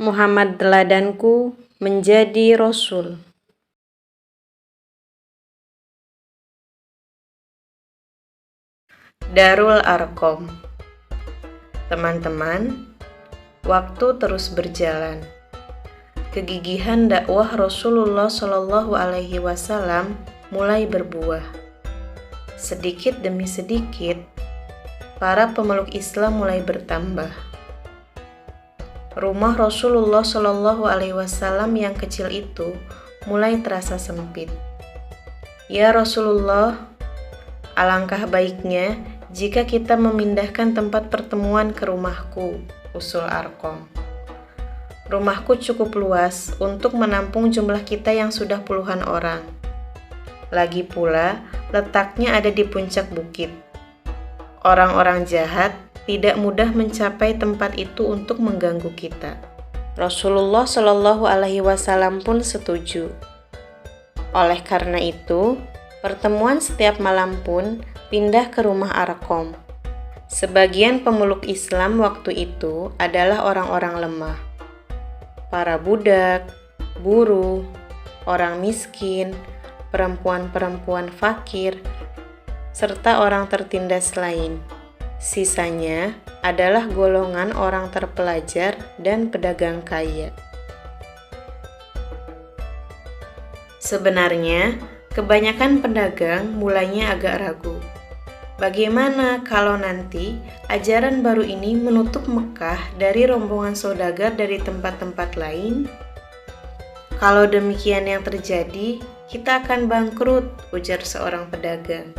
Muhammad teladanku menjadi Rasul. Darul Arqam. Teman-teman, waktu terus berjalan. Kegigihan dakwah Rasulullah Shallallahu Alaihi Wasallam mulai berbuah. Sedikit demi sedikit, para pemeluk Islam mulai bertambah. Rumah Rasulullah Shallallahu Alaihi Wasallam yang kecil itu mulai terasa sempit. Ya Rasulullah, alangkah baiknya jika kita memindahkan tempat pertemuan ke rumahku, usul Arqam. Rumahku cukup luas untuk menampung jumlah kita yang sudah puluhan orang. Lagi pula, letaknya ada di puncak bukit. Orang-orang jahat tidak mudah mencapai tempat itu untuk mengganggu kita. Rasulullah Shallallahu Alaihi Wasallam pun setuju. Oleh karena itu, pertemuan setiap malam pun pindah ke rumah Arqam. Sebagian pemeluk Islam waktu itu adalah orang-orang lemah. Para budak, buruh, orang miskin, perempuan-perempuan fakir, serta orang tertindas lain. Sisanya adalah golongan orang terpelajar dan pedagang kaya. Sebenarnya, kebanyakan pedagang mulainya agak ragu. Bagaimana kalau nanti ajaran baru ini menutup Mekah dari rombongan saudagar dari tempat-tempat lain? Kalau demikian yang terjadi, kita akan bangkrut, ujar seorang pedagang.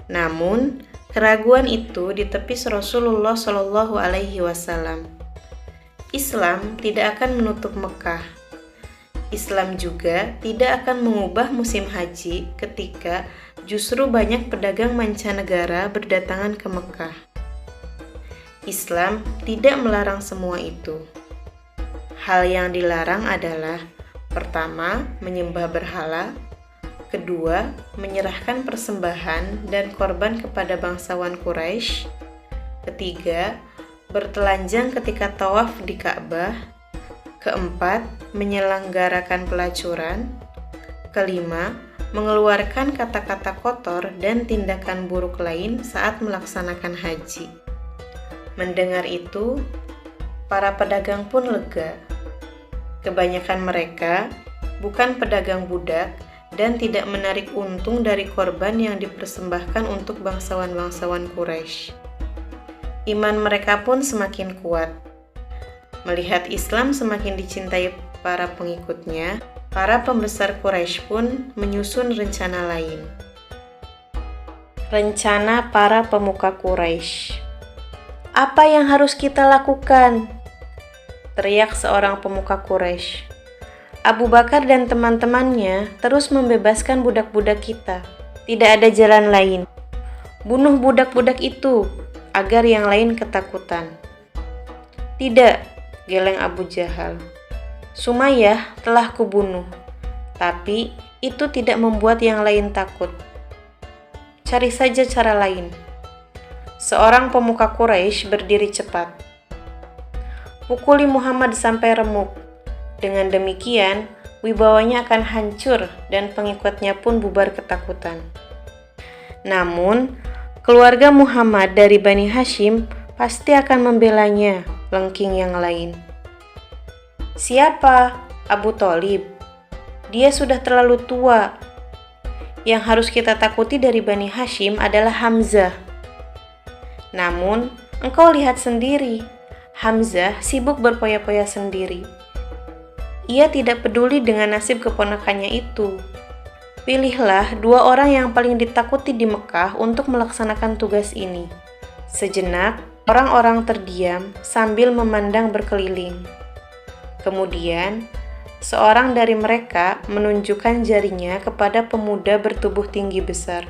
Namun, keraguan itu ditepis Rasulullah Shallallahu Alaihi Wasallam. Islam tidak akan menutup Mekah. Islam juga tidak akan mengubah musim haji ketika justru banyak pedagang mancanegara berdatangan ke Mekah. Islam tidak melarang semua itu. Hal yang dilarang adalah: pertama, menyembah berhala; kedua, menyerahkan persembahan dan korban kepada bangsawan Quraisy; ketiga, bertelanjang ketika tawaf di Ka'bah; keempat, menyelenggarakan pelacuran; kelima, mengeluarkan kata-kata kotor dan tindakan buruk lain saat melaksanakan haji. Mendengar itu, para pedagang pun lega. Kebanyakan mereka bukan pedagang budak dan tidak menarik untung dari korban yang dipersembahkan untuk bangsawan-bangsawan Quraisy. Iman mereka pun semakin kuat. Melihat Islam semakin dicintai para pengikutnya, para pembesar Quraisy pun menyusun rencana lain. Rencana para pemuka Quraisy. Apa yang harus kita lakukan? Teriak seorang pemuka Quraisy. Abu Bakar dan teman-temannya terus membebaskan budak-budak kita. Tidak ada jalan lain. Bunuh budak-budak itu agar yang lain ketakutan. Tidak, geleng Abu Jahal. Sumayyah telah kubunuh, tapi itu tidak membuat yang lain takut. Cari saja cara lain. Seorang pemuka Quraisy berdiri cepat. Pukuli Muhammad sampai remuk. Dengan demikian, wibawanya akan hancur dan pengikutnya pun bubar ketakutan. Namun, keluarga Muhammad dari Bani Hashim pasti akan membelanya, lengking yang lain. Siapa? Abu Thalib. Dia sudah terlalu tua. Yang harus kita takuti dari Bani Hashim adalah Hamzah. Namun, engkau lihat sendiri. Hamzah sibuk berpoya-poya sendiri. Ia tidak peduli dengan nasib keponakannya itu. Pilihlah dua orang yang paling ditakuti di Mekah untuk melaksanakan tugas ini. Sejenak, orang-orang terdiam sambil memandang berkeliling. Kemudian, seorang dari mereka menunjukkan jarinya kepada pemuda bertubuh tinggi besar.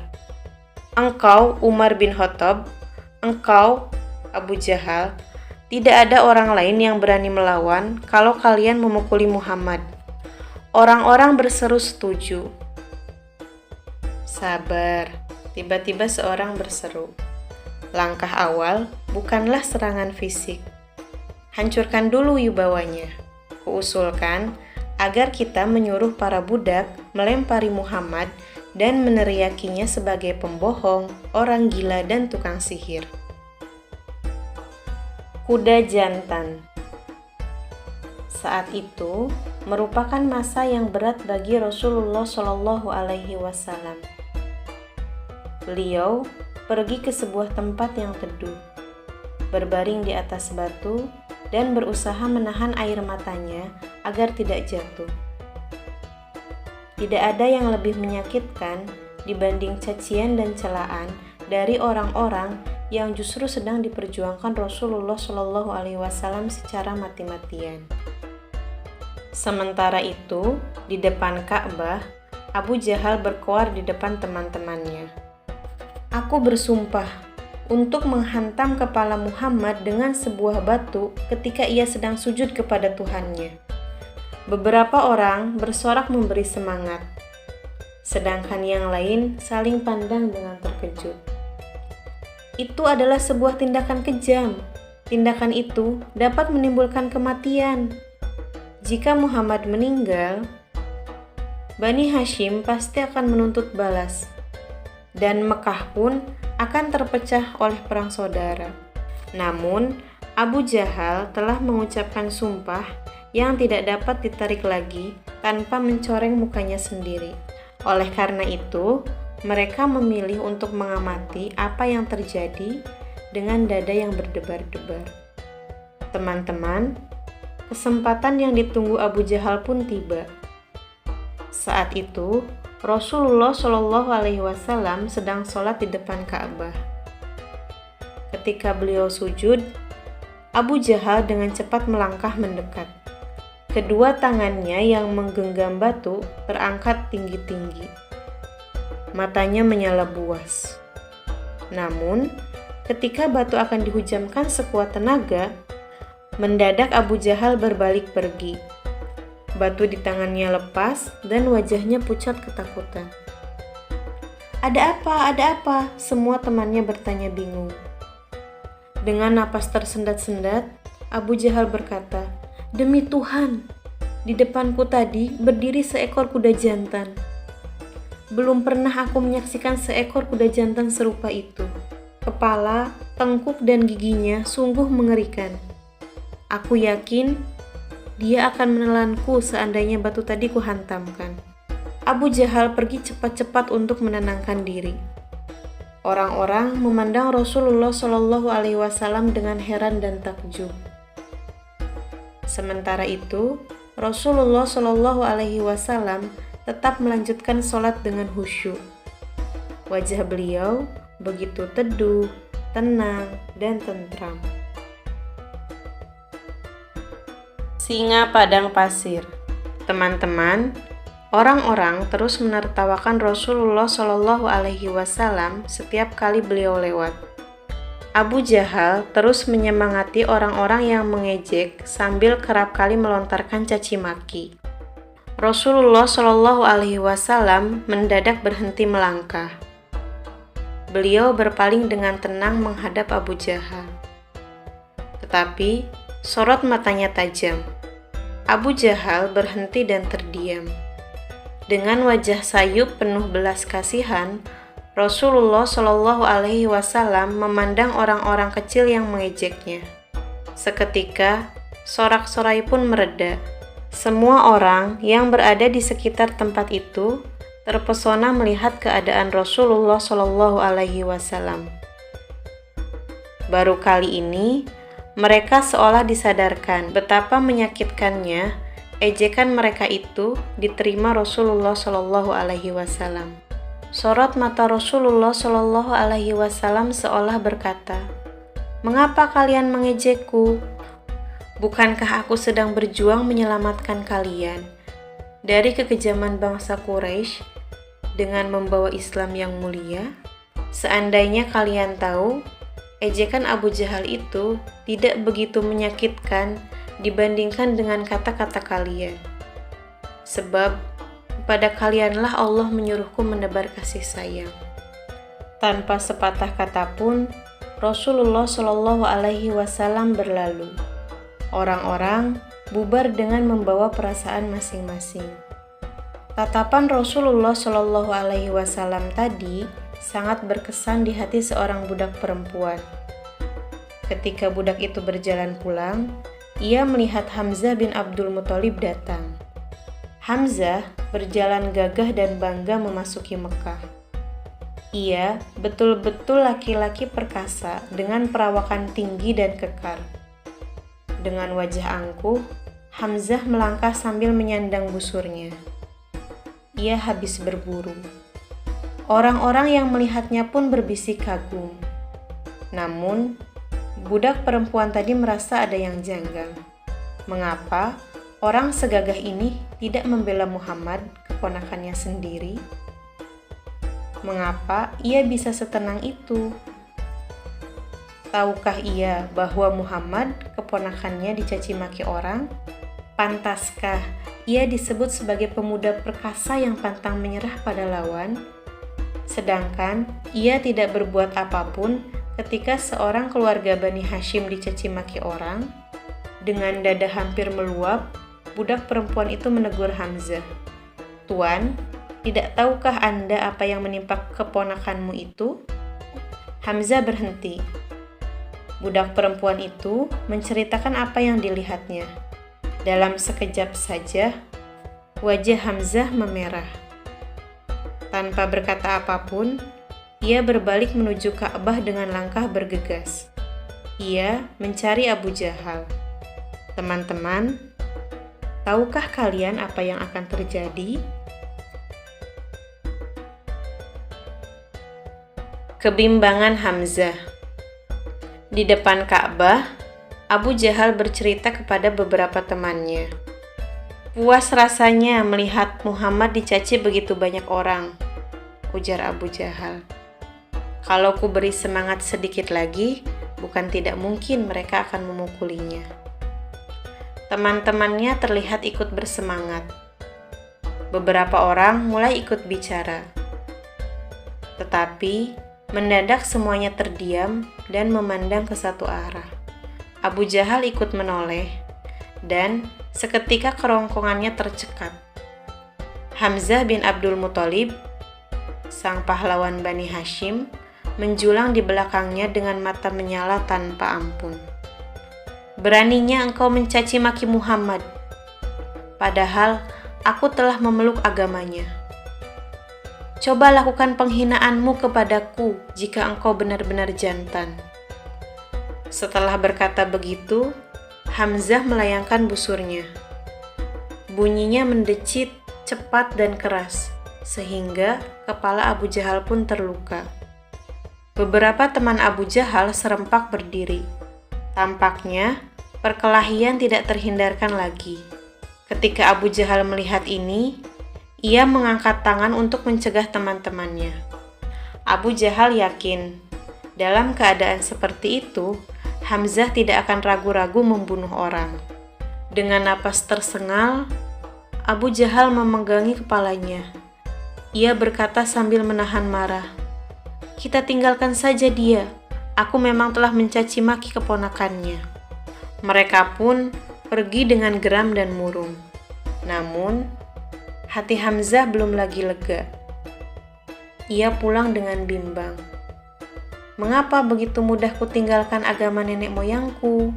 Engkau Umar bin Khattab, engkau Abu Jahal, tidak ada orang lain yang berani melawan kalau kalian memukuli Muhammad. Orang-orang berseru setuju. Sabar, tiba-tiba seorang berseru. Langkah awal bukanlah serangan fisik. hancurkan dulu wibawanya. Kuusulkan agar kita menyuruh para budak melempari Muhammad dan meneriakinya sebagai pembohong, orang gila, dan tukang sihir. Kuda jantan. Saat itu merupakan masa yang berat bagi Rasulullah Shallallahu Alaihi Wasallam. Beliau pergi ke sebuah tempat yang teduh, berbaring di atas batu, dan berusaha menahan air matanya agar tidak jatuh. Tidak ada yang lebih menyakitkan dibanding cacian dan celaan dari orang-orang yang justru sedang diperjuangkan Rasulullah Shallallahu Alaihi Wasallam secara mati-matian. Sementara itu, di depan Ka'bah, Abu Jahal berkoar di depan teman-temannya. Aku bersumpah untuk menghantam kepala Muhammad dengan sebuah batu ketika ia sedang sujud kepada Tuhannya. Beberapa orang bersorak memberi semangat, sedangkan yang lain saling pandang dengan terkejut. Itu adalah sebuah tindakan kejam. Tindakan itu dapat menimbulkan kematian. Jika Muhammad meninggal, Bani Hashim pasti akan menuntut balas, dan Mekah pun akan terpecah oleh perang saudara. Namun, Abu Jahal telah mengucapkan sumpah yang tidak dapat ditarik lagi tanpa mencoreng mukanya sendiri. Oleh karena itu, mereka memilih untuk mengamati apa yang terjadi dengan dada yang berdebar-debar. Teman-teman, kesempatan yang ditunggu Abu Jahal pun tiba. Saat itu, Rasulullah Shallallahu Alaihi Wasallam sedang sholat di depan Ka'bah. Ketika beliau sujud, Abu Jahal dengan cepat melangkah mendekat. Kedua tangannya yang menggenggam batu terangkat tinggi-tinggi. Matanya menyala buas. Namun, ketika batu akan dihujamkan sekuat tenaga, mendadak Abu Jahal berbalik pergi. Batu di tangannya lepas dan wajahnya pucat ketakutan. Ada apa? Ada apa? Semua temannya bertanya bingung. Dengan napas tersendat-sendat, Abu Jahal berkata, "Demi Tuhan, di depanku tadi berdiri seekor kuda jantan. Belum pernah aku menyaksikan seekor kuda jantan serupa itu. Kepala, tengkuk, dan giginya sungguh mengerikan. Aku yakin dia akan menelanku seandainya batu tadi kuhantamkan." Abu Jahal pergi cepat-cepat untuk menenangkan diri. Orang-orang memandang Rasulullah Shallallahu Alaihi Wasallam dengan heran dan takjub. Sementara itu, Rasulullah Shallallahu Alaihi Wasallam tetap melanjutkan sholat dengan khusyuk. Wajah beliau begitu teduh, tenang, dan tentram. Singa padang pasir. Teman-teman, orang-orang terus menertawakan Rasulullah Shallallahu Alaihi Wasallam setiap kali beliau lewat. Abu Jahal terus menyemangati orang-orang yang mengejek sambil kerap kali melontarkan caci maki. Rasulullah Shallallahu Alaihi Wasallam mendadak berhenti melangkah. Beliau berpaling dengan tenang menghadap Abu Jahal. Tetapi sorot matanya tajam. Abu Jahal berhenti dan terdiam. Dengan wajah sayup penuh belas kasihan, Rasulullah Shallallahu Alaihi Wasallam memandang orang-orang kecil yang mengejeknya. Seketika, sorak-sorai pun mereda. Semua orang yang berada di sekitar tempat itu terpesona melihat keadaan Rasulullah Shallallahu Alaihi Wasallam. Baru kali ini, mereka seolah disadarkan betapa menyakitkannya ejekan mereka itu diterima Rasulullah Shallallahu Alaihi Wasallam. Sorot mata Rasulullah Shallallahu Alaihi Wasallam seolah berkata, "Mengapa kalian mengejekku? Bukankah aku sedang berjuang menyelamatkan kalian dari kekejaman bangsa Quraisy dengan membawa Islam yang mulia? Seandainya kalian tahu, ejekan Abu Jahal itu tidak begitu menyakitkan dibandingkan dengan kata-kata kalian. Sebab kepada kalianlah Allah menyuruhku menebar kasih sayang." Tanpa sepatah kata pun, Rasulullah Shallallahu Alaihi Wasallam berlalu. Orang-orang bubar dengan membawa perasaan masing-masing. Tatapan Rasulullah Shallallahu Alaihi Wasallam tadi sangat berkesan di hati seorang budak perempuan. Ketika budak itu berjalan pulang, ia melihat Hamzah bin Abdul Muthalib datang. Hamzah berjalan gagah dan bangga memasuki Mekah. Ia betul-betul laki-laki perkasa dengan perawakan tinggi dan kekar. Dengan wajah angkuh, Hamzah melangkah sambil menyandang busurnya. Ia habis berburu. Orang-orang yang melihatnya pun berbisik kagum. Namun, budak perempuan tadi merasa ada yang janggal. Mengapa orang segagah ini tidak membela Muhammad, keponakannya sendiri? Mengapa ia bisa setenang itu? Tahukah ia bahwa Muhammad, keponakannya, dicaci maki orang? Pantaskah ia disebut sebagai pemuda perkasa yang pantang menyerah pada lawan? Sedangkan ia tidak berbuat apapun ketika seorang keluarga Bani Hashim dicaci maki orang. Dengan dada hampir meluap, budak perempuan itu menegur Hamzah. "Tuan, tidak tahukah Anda apa yang menimpa keponakanmu itu?" Hamzah berhenti. Budak perempuan itu menceritakan apa yang dilihatnya. Dalam sekejap saja, wajah Hamzah memerah. Tanpa berkata apapun, ia berbalik menuju Ka'bah dengan langkah bergegas. Ia mencari Abu Jahal. Teman-teman, tahukah kalian apa yang akan terjadi? Kebimbangan Hamzah. Di depan Ka'bah, Abu Jahal bercerita kepada beberapa temannya. "Puas rasanya melihat Muhammad dicaci begitu banyak orang," ujar Abu Jahal. "Kalau ku beri semangat sedikit lagi, bukan tidak mungkin mereka akan memukulinya." Teman-temannya terlihat ikut bersemangat. Beberapa orang mulai ikut bicara. Tetapi mendadak semuanya terdiam dan memandang ke satu arah. Abu Jahal ikut menoleh, dan seketika kerongkongannya tercekat. Hamzah bin Abdul Muthalib, sang pahlawan Bani Hashim, menjulang di belakangnya dengan mata menyala tanpa ampun. "Beraninya engkau mencaci maki Muhammad, padahal aku telah memeluk agamanya. Coba lakukan penghinaanmu kepadaku jika engkau benar-benar jantan." Setelah berkata begitu, Hamzah melayangkan busurnya. Bunyinya mendecit, cepat dan keras, sehingga kepala Abu Jahal pun terluka. Beberapa teman Abu Jahal serempak berdiri. Tampaknya perkelahian tidak terhindarkan lagi. Ketika Abu Jahal melihat ini, ia mengangkat tangan untuk mencegah teman-temannya. Abu Jahal yakin, dalam keadaan seperti itu, Hamzah tidak akan ragu-ragu membunuh orang. Dengan napas tersengal, Abu Jahal memegangi kepalanya. Ia berkata sambil menahan marah, "Kita tinggalkan saja dia. Aku memang telah mencaci maki keponakannya." Mereka pun pergi dengan geram dan murung. Namun, hati Hamzah belum lagi lega. Ia pulang dengan bimbang. "Mengapa begitu mudah kutinggalkan agama nenek moyangku?"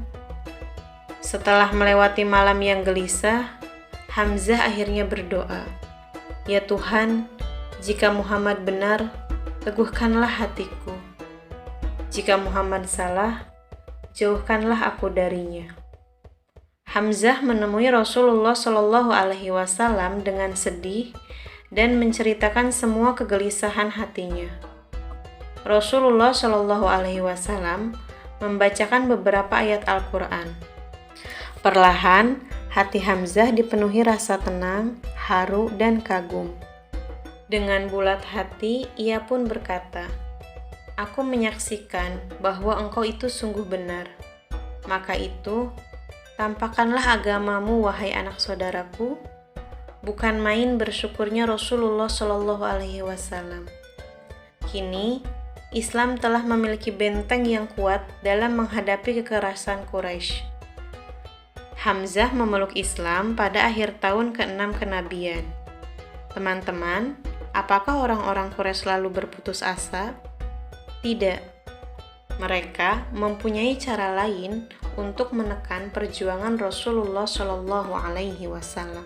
Setelah melewati malam yang gelisah, Hamzah akhirnya berdoa, "Ya Tuhan, jika Muhammad benar, teguhkanlah hatiku. Jika Muhammad salah, jauhkanlah aku darinya." Hamzah menemui Rasulullah Shallallahu Alaihi Wasallam dengan sedih dan menceritakan semua kegelisahan hatinya. Rasulullah Shallallahu Alaihi Wasallam membacakan beberapa ayat Al-Quran. Perlahan, hati Hamzah dipenuhi rasa tenang, haru, dan kagum. Dengan bulat hati, ia pun berkata, "Aku menyaksikan bahwa engkau itu sungguh benar. Maka itu, tampakkanlah agamamu, wahai anak saudaraku." Bukan main bersyukurnya Rasulullah Shallallahu Alaihi Wasallam. Kini, Islam telah memiliki benteng yang kuat dalam menghadapi kekerasan Quraisy. Hamzah memeluk Islam pada akhir tahun ke-6 kenabian. Teman-teman, apakah orang-orang Quraisy selalu berputus asa? Tidak. Mereka mempunyai cara lain untuk menekan perjuangan Rasulullah Shallallahu Alaihi Wasallam.